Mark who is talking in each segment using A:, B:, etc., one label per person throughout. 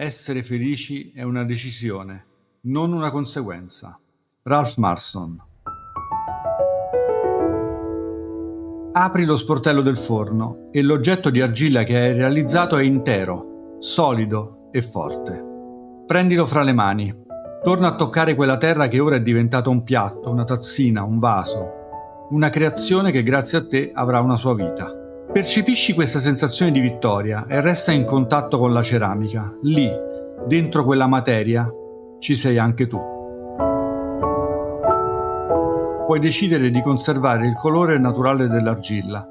A: Essere felici è una decisione, non una conseguenza. Ralph Marston. Apri lo sportello del forno e l'oggetto di argilla che hai realizzato è intero, solido e forte. Prendilo fra le mani. Torna a toccare quella terra che ora è diventata un piatto, una tazzina, un vaso. Una creazione che grazie a te avrà una sua vita. Percepisci questa sensazione di vittoria e resta in contatto con la ceramica. Lì, dentro quella materia, ci sei anche tu. Puoi decidere di conservare il colore naturale dell'argilla,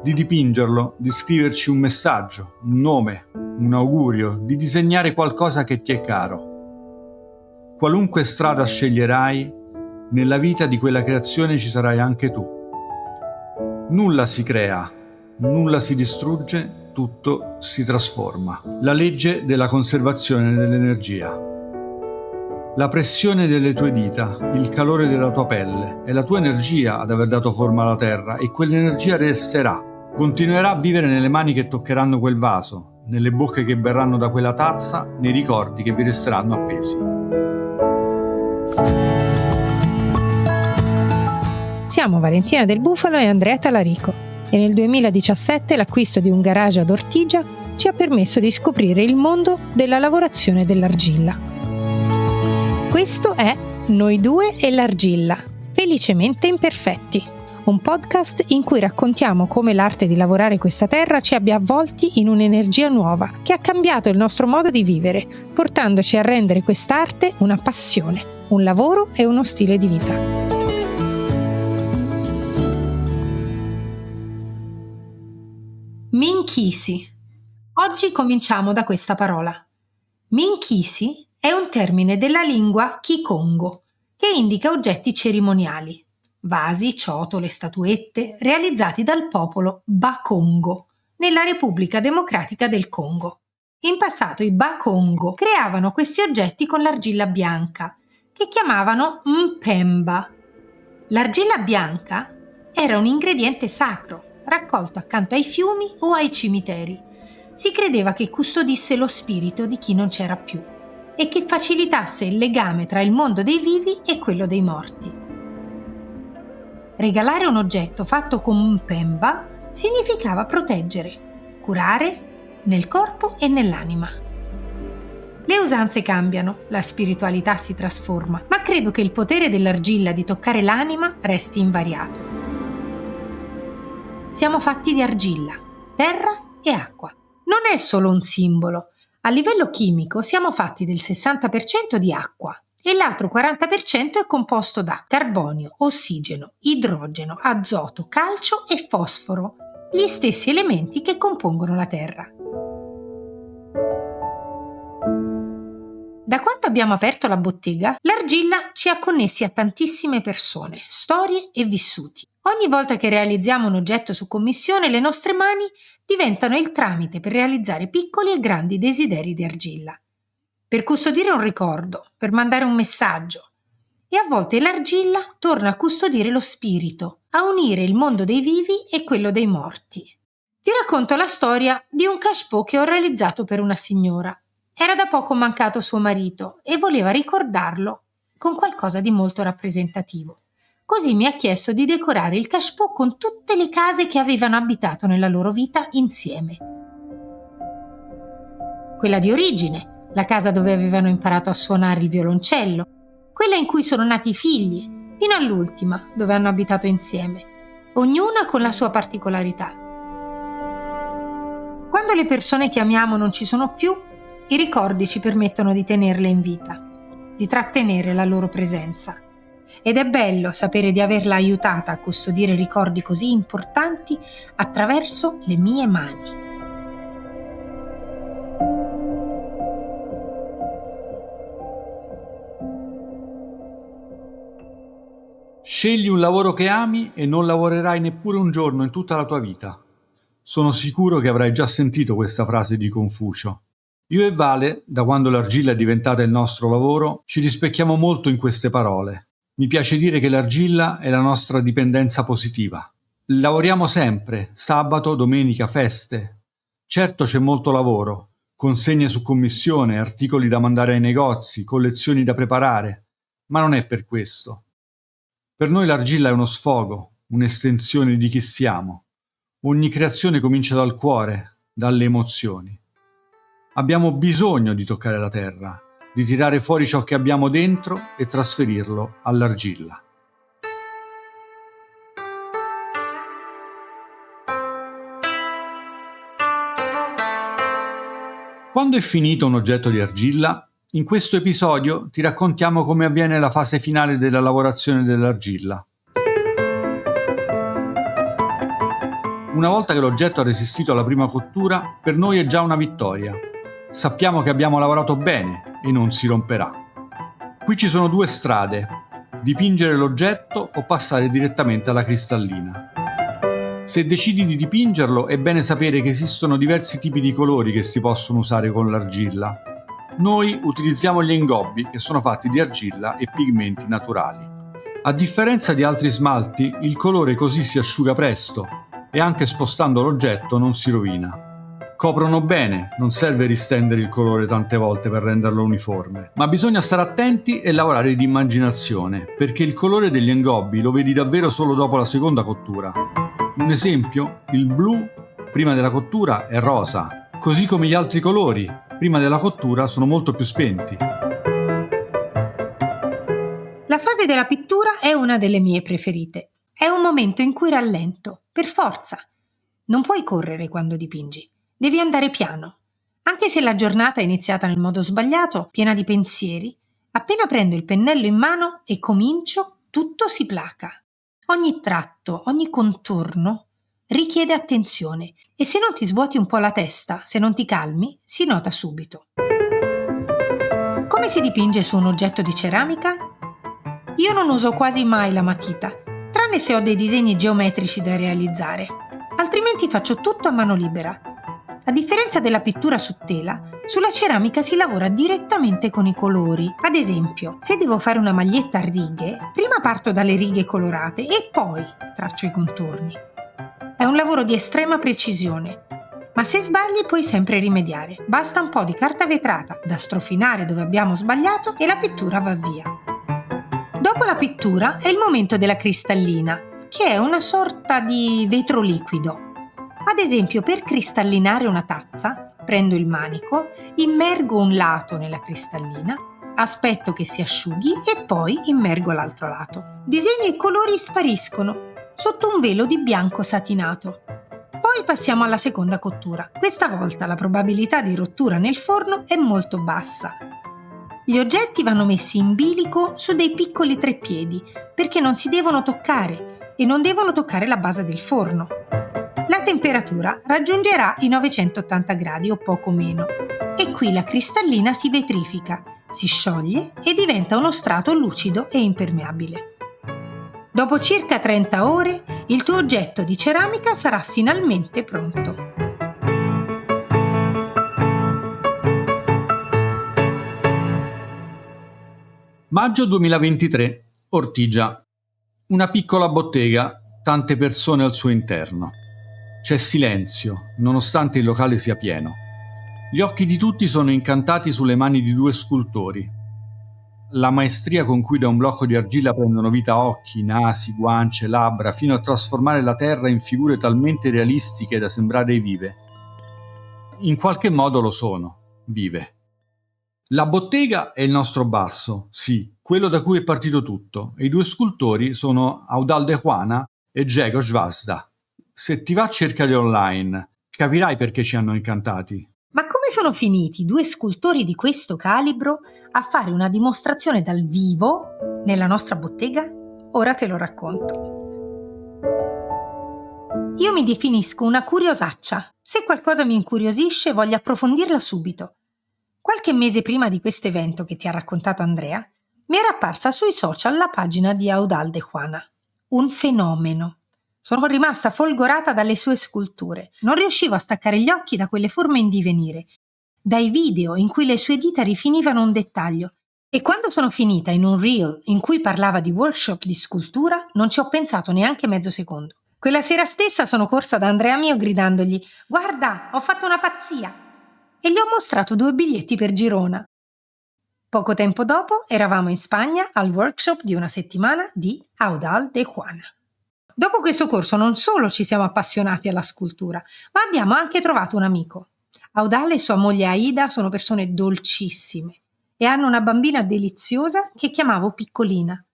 A: di dipingerlo, di scriverci un messaggio, un nome, un augurio, di disegnare qualcosa che ti è caro. Qualunque strada sceglierai, nella vita di quella creazione ci sarai anche tu. Nulla si crea, nulla si distrugge, tutto si trasforma. La legge della conservazione dell'energia. La pressione delle tue dita, il calore della tua pelle, è la tua energia ad aver dato forma alla terra e quell'energia resterà. Continuerà a vivere nelle mani che toccheranno quel vaso, nelle bocche che berranno da quella tazza, nei ricordi che vi resteranno appesi.
B: Siamo Valentina Del Bufalo e Andrea Talarico e nel 2017 l'acquisto di un garage ad Ortigia ci ha permesso di scoprire il mondo della lavorazione dell'argilla. Questo è Noi due e l'argilla, felicemente imperfetti, un podcast in cui raccontiamo come l'arte di lavorare questa terra ci abbia avvolti in un'energia nuova che ha cambiato il nostro modo di vivere, portandoci a rendere quest'arte una passione, un lavoro e uno stile di vita. Minchisi. Oggi cominciamo da questa parola. Minchisi è un termine della lingua Kikongo che indica oggetti cerimoniali, vasi, ciotole, statuette realizzati dal popolo Bakongo nella Repubblica Democratica del Congo. In passato i Bakongo creavano questi oggetti con l'argilla bianca che chiamavano Mpemba. L'argilla bianca era un ingrediente sacro raccolto accanto ai fiumi o ai cimiteri. Si credeva che custodisse lo spirito di chi non c'era più e che facilitasse il legame tra il mondo dei vivi e quello dei morti. Regalare un oggetto fatto con Mpemba significava proteggere, curare nel corpo e nell'anima. Le usanze cambiano, la spiritualità si trasforma, ma credo che il potere dell'argilla di toccare l'anima resti invariato. Siamo fatti di argilla, terra e acqua. Non è solo un simbolo. A livello chimico siamo fatti del 60% di acqua e l'altro 40% è composto da carbonio, ossigeno, idrogeno, azoto, calcio e fosforo, gli stessi elementi che compongono la terra. Da quando abbiamo aperto la bottega, l'argilla ci ha connessi a tantissime persone, storie e vissuti. Ogni volta che realizziamo un oggetto su commissione, le nostre mani diventano il tramite per realizzare piccoli e grandi desideri di argilla. Per custodire un ricordo, per mandare un messaggio. E a volte l'argilla torna a custodire lo spirito, a unire il mondo dei vivi e quello dei morti. Ti racconto la storia di un cachepot che ho realizzato per una signora. Era da poco mancato suo marito e voleva ricordarlo con qualcosa di molto rappresentativo. Così mi ha chiesto di decorare il cachepot con tutte le case che avevano abitato nella loro vita insieme. Quella di origine, la casa dove avevano imparato a suonare il violoncello, quella in cui sono nati i figli, fino all'ultima, dove hanno abitato insieme, ognuna con la sua particolarità. Quando le persone che amiamo non ci sono più, i ricordi ci permettono di tenerle in vita, di trattenere la loro presenza. Ed è bello sapere di averla aiutata a custodire ricordi così importanti attraverso le mie mani.
A: Scegli un lavoro che ami e non lavorerai neppure un giorno in tutta la tua vita. Sono sicuro che avrai già sentito questa frase di Confucio. Io e Vale, da quando l'argilla è diventata il nostro lavoro, ci rispecchiamo molto in queste parole. Mi piace dire che l'argilla è la nostra dipendenza positiva. Lavoriamo sempre, sabato, domenica, feste. Certo c'è molto lavoro, consegne su commissione, articoli da mandare ai negozi, collezioni da preparare. Ma non è per questo. Per noi l'argilla è uno sfogo, un'estensione di chi siamo. Ogni creazione comincia dal cuore, dalle emozioni. Abbiamo bisogno di toccare la terra, di tirare fuori ciò che abbiamo dentro e trasferirlo all'argilla. Quando è finito un oggetto di argilla, in questo episodio ti raccontiamo come avviene la fase finale della lavorazione dell'argilla. Una volta che l'oggetto ha resistito alla prima cottura, per noi è già una vittoria. Sappiamo che abbiamo lavorato bene e non si romperà. Qui ci sono due strade: dipingere l'oggetto o passare direttamente alla cristallina. Se decidi di dipingerlo, è bene sapere che esistono diversi tipi di colori che si possono usare con l'argilla. Noi utilizziamo gli ingobbi, che sono fatti di argilla e pigmenti naturali. A differenza di altri smalti, il colore così si asciuga presto e anche spostando l'oggetto non si rovina. Coprono bene, non serve ristendere il colore tante volte per renderlo uniforme, ma bisogna stare attenti e lavorare di immaginazione, perché il colore degli ingobbi lo vedi davvero solo dopo la seconda cottura. Un esempio, il blu prima della cottura è rosa, così come gli altri colori prima della cottura sono molto più spenti.
B: La fase della pittura è una delle mie preferite. È un momento in cui rallento, per forza. Non puoi correre quando dipingi, devi andare piano. Anche se la giornata è iniziata nel modo sbagliato, piena di pensieri, appena prendo il pennello in mano e comincio, tutto si placa. Ogni tratto, ogni contorno richiede attenzione e se non ti svuoti un po' la testa, se non ti calmi, si nota subito. Come si dipinge su un oggetto di ceramica? Io non uso quasi mai la matita, tranne se ho dei disegni geometrici da realizzare, altrimenti faccio tutto a mano libera. A differenza della pittura su tela, sulla ceramica si lavora direttamente con i colori. Ad esempio, se devo fare una maglietta a righe, prima parto dalle righe colorate e poi traccio i contorni. È un lavoro di estrema precisione, ma se sbagli puoi sempre rimediare. Basta un po' di carta vetrata da strofinare dove abbiamo sbagliato e la pittura va via. Dopo la pittura è il momento della cristallina, che è una sorta di vetro liquido. Ad esempio, per cristallinare una tazza, prendo il manico, immergo un lato nella cristallina, aspetto che si asciughi e poi immergo l'altro lato. Disegno e i colori spariscono sotto un velo di bianco satinato. Poi passiamo alla seconda cottura. Questa volta la probabilità di rottura nel forno è molto bassa. Gli oggetti vanno messi in bilico su dei piccoli treppiedi perché non si devono toccare e non devono toccare la base del forno. La temperatura raggiungerà i 980 gradi o poco meno e qui la cristallina si vetrifica, si scioglie e diventa uno strato lucido e impermeabile. Dopo circa 30 ore, il tuo oggetto di ceramica sarà finalmente pronto.
A: Maggio 2023, Ortigia. Una piccola bottega, tante persone al suo interno. C'è silenzio, nonostante il locale sia pieno. Gli occhi di tutti sono incantati sulle mani di due scultori. La maestria con cui da un blocco di argilla prendono vita occhi, nasi, guance, labbra, fino a trasformare la terra in figure talmente realistiche da sembrare vive. In qualche modo lo sono, vive. La bottega è il nostro basso, sì, quello da cui è partito tutto, e i due scultori sono Audal de Juana e Grzegorz Svazda. Se ti va cercali online, capirai perché ci hanno incantati.
B: Ma come sono finiti due scultori di questo calibro a fare una dimostrazione dal vivo nella nostra bottega? Ora te lo racconto. Io mi definisco una curiosaccia. Se qualcosa mi incuriosisce, voglio approfondirla subito. Qualche mese prima di questo evento che ti ha raccontato Andrea, mi era apparsa sui social la pagina di Audal de Juana. Un fenomeno. Sono rimasta folgorata dalle sue sculture. Non riuscivo a staccare gli occhi da quelle forme in divenire, dai video in cui le sue dita rifinivano un dettaglio. E quando sono finita in un reel in cui parlava di workshop di scultura, non ci ho pensato neanche mezzo secondo. Quella sera stessa sono corsa da Andrea mio gridandogli: «Guarda, ho fatto una pazzia!» e gli ho mostrato 2 biglietti per Girona. Poco tempo dopo eravamo in Spagna al workshop di una settimana di Audal de Juana. Dopo questo corso non solo ci siamo appassionati alla scultura, ma abbiamo anche trovato un amico. Audal e sua moglie Aida sono persone dolcissime e hanno una bambina deliziosa che chiamavo Piccolina.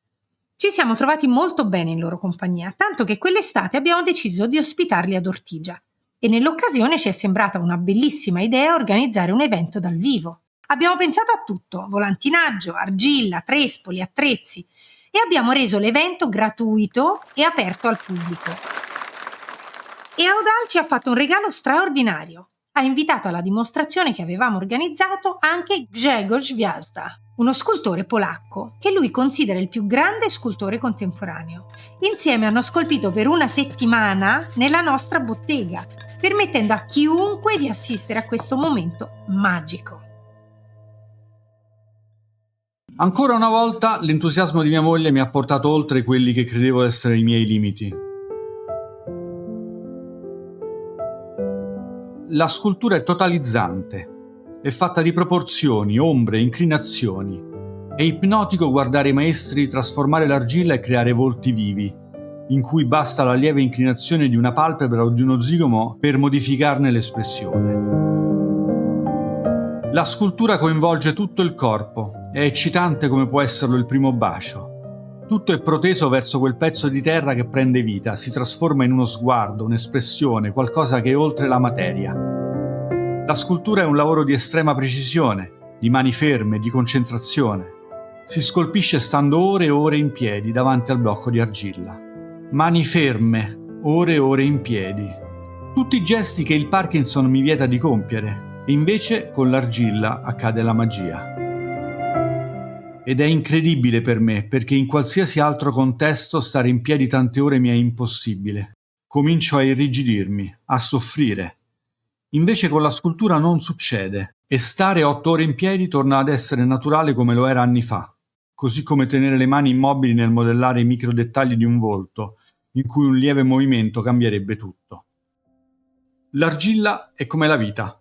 B: Ci siamo trovati molto bene in loro compagnia, tanto che quell'estate abbiamo deciso di ospitarli ad Ortigia e nell'occasione ci è sembrata una bellissima idea organizzare un evento dal vivo. Abbiamo pensato a tutto: volantinaggio, argilla, trespoli, attrezzi, e abbiamo reso l'evento gratuito e aperto al pubblico. E Audal ci ha fatto un regalo straordinario. Ha invitato alla dimostrazione che avevamo organizzato anche Grzegorz Gwiazda, uno scultore polacco che lui considera il più grande scultore contemporaneo. Insieme hanno scolpito per una settimana nella nostra bottega, permettendo a chiunque di assistere a questo momento magico.
A: Ancora una volta l'entusiasmo di mia moglie mi ha portato oltre quelli che credevo essere i miei limiti. La scultura è totalizzante, è fatta di proporzioni, ombre, inclinazioni. È ipnotico guardare i maestri trasformare l'argilla e creare volti vivi, in cui basta la lieve inclinazione di una palpebra o di uno zigomo per modificarne l'espressione. La scultura coinvolge tutto il corpo, è eccitante come può esserlo il primo bacio. Tutto è proteso verso quel pezzo di terra che prende vita, si trasforma in uno sguardo, un'espressione, qualcosa che è oltre la materia. La scultura è un lavoro di estrema precisione, di mani ferme, di concentrazione. Si scolpisce stando ore e ore in piedi davanti al blocco di argilla. Mani ferme, ore e ore in piedi. Tutti i gesti che il Parkinson mi vieta di compiere, e invece con l'argilla accade la magia. Ed è incredibile per me, perché in qualsiasi altro contesto stare in piedi tante ore mi è impossibile. Comincio a irrigidirmi, a soffrire. Invece con la scultura non succede, e stare 8 ore in piedi torna ad essere naturale come lo era anni fa, così come tenere le mani immobili nel modellare i micro dettagli di un volto, in cui un lieve movimento cambierebbe tutto. L'argilla è come la vita.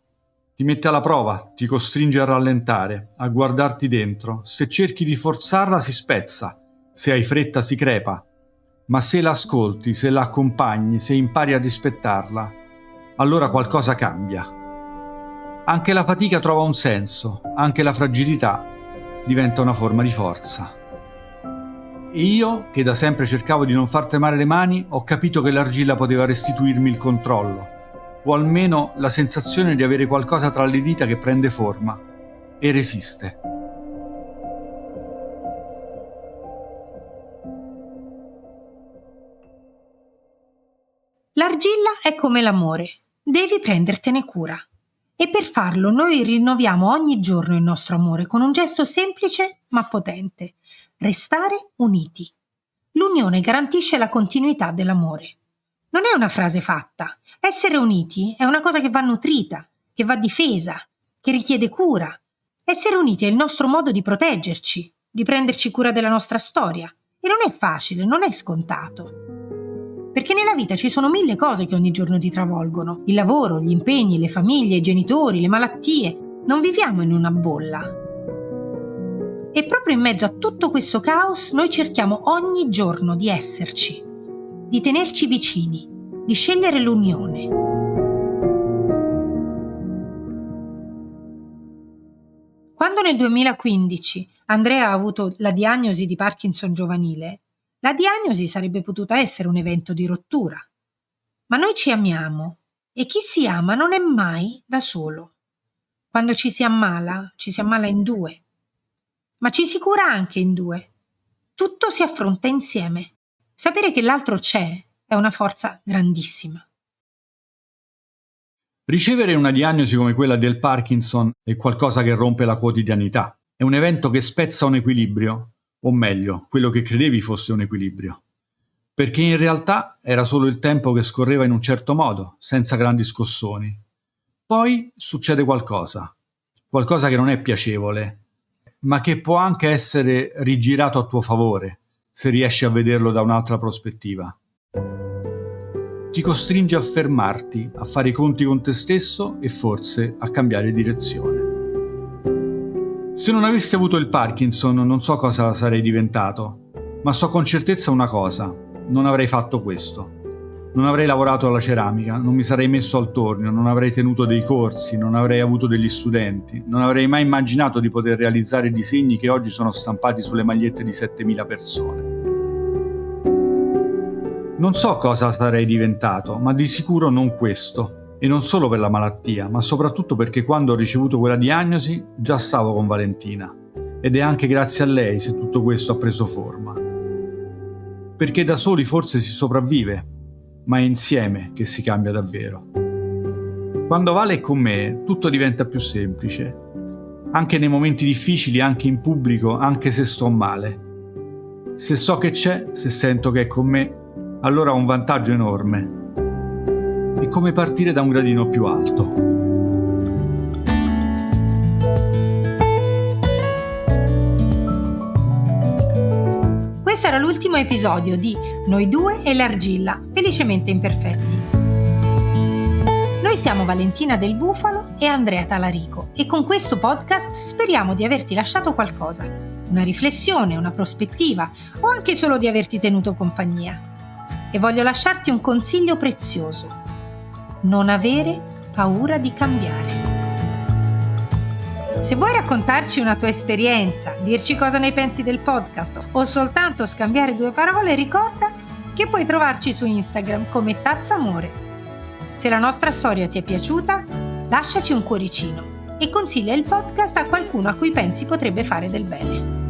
A: Ti mette alla prova, ti costringe a rallentare, a guardarti dentro. Se cerchi di forzarla si spezza, se hai fretta si crepa. Ma se la ascolti, se la accompagni, se impari a rispettarla, allora qualcosa cambia. Anche la fatica trova un senso, anche la fragilità diventa una forma di forza. E io, che da sempre cercavo di non far tremare le mani, ho capito che l'argilla poteva restituirmi il controllo, o almeno la sensazione di avere qualcosa tra le dita che prende forma e resiste.
B: L'argilla è come l'amore, devi prendertene cura. E per farlo noi rinnoviamo ogni giorno il nostro amore con un gesto semplice ma potente: restare uniti. L'unione garantisce la continuità dell'amore. Non è una frase fatta. Essere uniti è una cosa che va nutrita, che va difesa, che richiede cura. Essere uniti è il nostro modo di proteggerci, di prenderci cura della nostra storia. E non è facile, non è scontato. Perché nella vita ci sono 1000 cose che ogni giorno ti travolgono. Il lavoro, gli impegni, le famiglie, i genitori, le malattie. Non viviamo in una bolla. E proprio in mezzo a tutto questo caos noi cerchiamo ogni giorno di esserci, di tenerci vicini, di scegliere l'unione. Quando nel 2015 Andrea ha avuto la diagnosi di Parkinson giovanile, la diagnosi sarebbe potuta essere un evento di rottura. Ma noi ci amiamo e chi si ama non è mai da solo. Quando ci si ammala in 2. Ma ci si cura anche in 2. Tutto si affronta insieme. Sapere che l'altro c'è è una forza grandissima.
A: Ricevere una diagnosi come quella del Parkinson è qualcosa che rompe la quotidianità. È un evento che spezza un equilibrio, o meglio, quello che credevi fosse un equilibrio. Perché in realtà era solo il tempo che scorreva in un certo modo, senza grandi scossoni. Poi succede qualcosa che non è piacevole, ma che può anche essere rigirato a tuo favore, se riesci a vederlo da un'altra prospettiva. ti costringe a fermarti, a fare i conti con te stesso e forse a cambiare direzione. Se non avessi avuto il Parkinson non so cosa sarei diventato, ma so con certezza una cosa: non avrei fatto questo. Non avrei lavorato alla ceramica, non mi sarei messo al tornio, non avrei tenuto dei corsi, non avrei avuto degli studenti, non avrei mai immaginato di poter realizzare disegni che oggi sono stampati sulle magliette di 7.000 persone. Non so cosa sarei diventato, ma di sicuro non questo. E non solo per la malattia, ma soprattutto perché quando ho ricevuto quella diagnosi già stavo con Valentina. Ed è anche grazie a lei se tutto questo ha preso forma. Perché da soli forse si sopravvive, ma è insieme che si cambia davvero. Quando Vale è con me, tutto diventa più semplice. Anche nei momenti difficili, anche in pubblico, anche se sto male. Se so che c'è, se sento che è con me, allora ho un vantaggio enorme. È come partire da un gradino più alto.
B: Questo era l'ultimo episodio di Noi due e l'argilla, felicemente imperfetti. Noi siamo Valentina Del Bufalo e Andrea Talarico e con questo podcast speriamo di averti lasciato qualcosa, una riflessione, una prospettiva o anche solo di averti tenuto compagnia. E voglio lasciarti un consiglio prezioso: non avere paura di cambiare. Se vuoi raccontarci una tua esperienza, dirci cosa ne pensi del podcast o soltanto scambiare due parole, ricorda che puoi trovarci su Instagram come Tazzamore. Se la nostra storia ti è piaciuta, lasciaci un cuoricino e consiglia il podcast a qualcuno a cui pensi potrebbe fare del bene.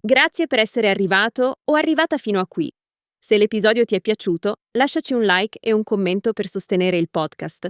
C: Grazie per essere arrivato o arrivata fino a qui. Se l'episodio ti è piaciuto, lasciaci un like e un commento per sostenere il podcast.